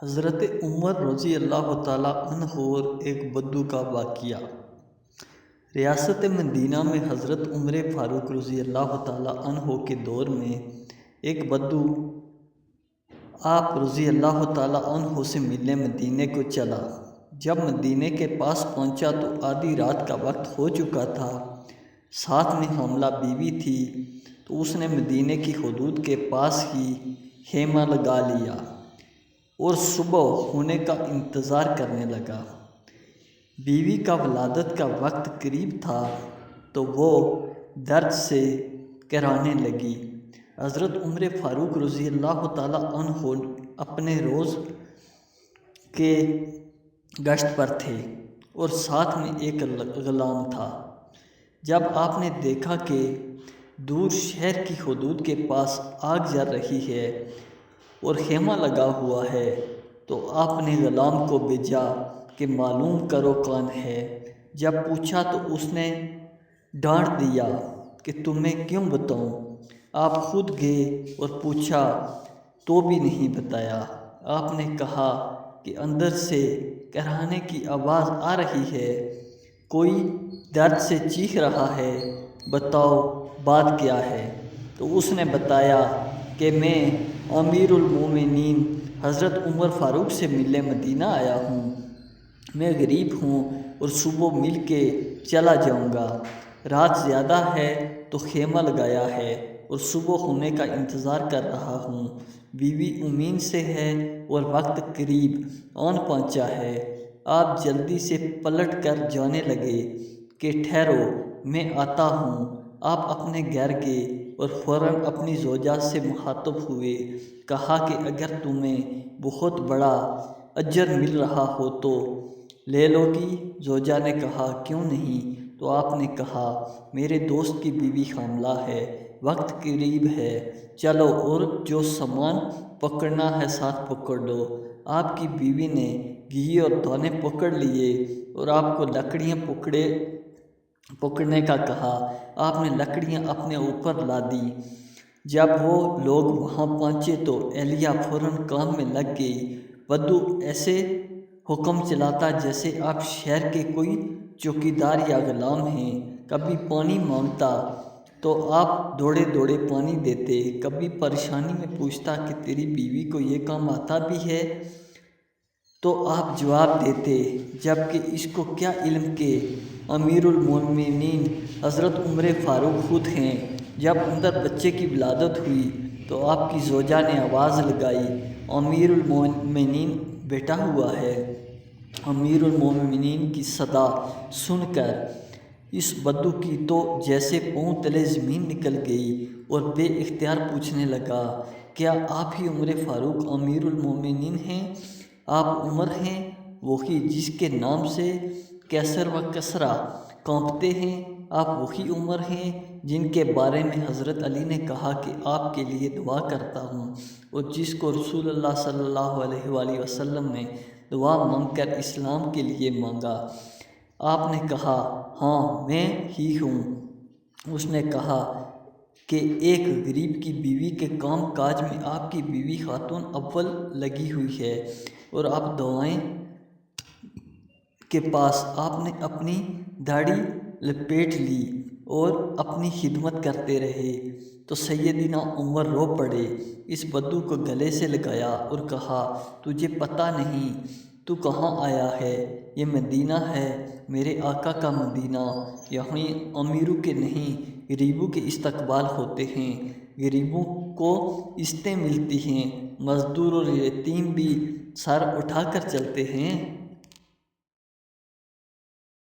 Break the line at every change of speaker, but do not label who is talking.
حضرت عمر رضی اللہ تعالیٰ عنہ اور ایک بدو کا واقعہ۔ ریاست مدینہ میں حضرت عمر فاروق رضی اللہ تعالیٰ عنہ کے دور میں ایک بدو آپ رضی اللہ تعالیٰ عنہ سے ملنے مدینے کو چلا۔ جب مدینے کے پاس پہنچا تو آدھی رات کا وقت ہو چکا تھا، ساتھ میں حاملہ بیوی تھی، تو اس نے مدینے کی حدود کے پاس ہی خیمہ لگا لیا اور صبح ہونے کا انتظار کرنے لگا۔ بیوی کا ولادت کا وقت قریب تھا تو وہ درد سے کرانے لگی۔ حضرت عمر فاروق رضی اللہ تعالیٰ عنہ اپنے روز کے گشت پر تھے اور ساتھ میں ایک غلام تھا۔ جب آپ نے دیکھا کہ دور شہر کی حدود کے پاس آگ جل رہی ہے اور خیمہ لگا ہوا ہے تو آپ نے غلام کو بھیجا کہ معلوم کرو کون ہے۔ جب پوچھا تو اس نے ڈانٹ دیا کہ تمہیں کیوں بتاؤں؟ آپ خود گئے اور پوچھا تو بھی نہیں بتایا۔ آپ نے کہا کہ اندر سے کرانے کی آواز آ رہی ہے، کوئی درد سے چیخ رہا ہے، بتاؤ بات کیا ہے؟ تو اس نے بتایا کہ میں امیر المومنین حضرت عمر فاروق سے ملنے مدینہ آیا ہوں، میں غریب ہوں اور صبح مل کے چلا جاؤں گا۔ رات زیادہ ہے تو خیمہ لگایا ہے اور صبح ہونے کا انتظار کر رہا ہوں۔ بیوی امین سے ہے اور وقت قریب آن پہنچا ہے۔ آپ جلدی سے پلٹ کر جانے لگے کہ ٹھہرو میں آتا ہوں۔ آپ اپنے گھر گئے اور فوراً اپنی زوجہ سے مخاطب ہوئے، کہا کہ اگر تمہیں بہت بڑا اجر مل رہا ہو تو لے لو گی؟ زوجہ نے کہا کیوں نہیں؟ تو آپ نے کہا میرے دوست کی بیوی حاملہ ہے، وقت قریب ہے، چلو اور جو سامان پکڑنا ہے ساتھ پکڑ لو۔ آپ کی بیوی نے گھی اور دانے پکڑ لیے اور آپ کو لکڑیاں پکڑنے کا کہا۔ آپ نے لکڑیاں اپنے اوپر لادیں۔ جب وہ لوگ وہاں پہنچے تو اہلیہ فوراً کام میں لگ گئی۔ بدو ایسے حکم چلاتا جیسے آپ شہر کے کوئی چوکیدار یا غلام ہیں۔ کبھی پانی مانگتا تو آپ دوڑے دوڑے پانی دیتے، کبھی پریشانی میں پوچھتا کہ تیری بیوی کو یہ کام آتا بھی ہے؟ تو آپ جواب دیتے جبکہ اس کو کیا علم کہ امیر المومنین حضرت عمر فاروق خود ہیں۔ جب اندر بچے کی ولادت ہوئی تو آپ کی زوجہ نے آواز لگائی، امیر المومنین بیٹا ہوا ہے۔ امیر المومنین کی صدا سن کر اس بدو کی تو جیسے پاؤں تلے زمین نکل گئی اور بے اختیار پوچھنے لگا، کیا آپ ہی عمر فاروق امیر المومنین ہیں؟ آپ عمر ہیں، وہی جس کے نام سے کیسر و کسریٰ کانپتے ہیں؟ آپ وہی عمر ہیں جن کے بارے میں حضرت علی نے کہا کہ آپ کے لیے دعا کرتا ہوں اور جس کو رسول اللہ صلی اللہ علیہ وآلہ وسلم نے دعا مانگ کر اسلام کے لیے مانگا؟ آپ نے کہا ہاں میں ہی ہوں۔ اس نے کہا کہ ایک غریب کی بیوی کے کام کاج میں آپ کی بیوی خاتون اول لگی ہوئی ہے اور آپ دعائیں کے پاس آپ نے اپنی داڑھی لپیٹ لی اور اپنی خدمت کرتے رہے۔ تو سیدنا عمر رو پڑے، اس بدو کو گلے سے لگایا اور کہا تجھے پتہ نہیں تو کہاں آیا ہے؟ یہ مدینہ ہے، میرے آقا کا مدینہ، یہاں امیروں کے نہیں غریبوں کے استقبال ہوتے ہیں، غریبوں کو عزتیں ملتی ہیں، مزدور اور یتیم بھی سر اٹھا کر چلتے ہیں۔